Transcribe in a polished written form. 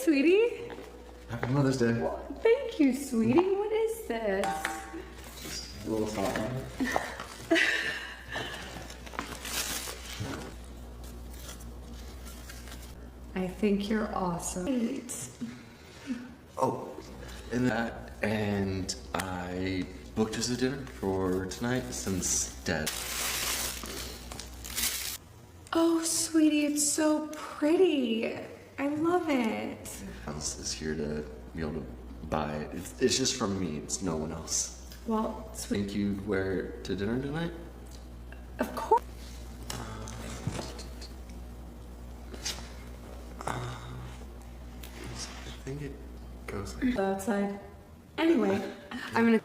sweetie. Happy Mother's Day. Thank you, sweetie. What is this? Just a little salt on it. I think you're awesome. Great. Oh, and I booked us a dinner for tonight since Dad. Oh, sweetie, it's so pretty. I love it. House is here to be able to buy it. It's just from me. It's no one else. Well, sweet. Think you'd wear it to dinner tonight? Of course. I think it goes like... Outside. Anyway, I'm gonna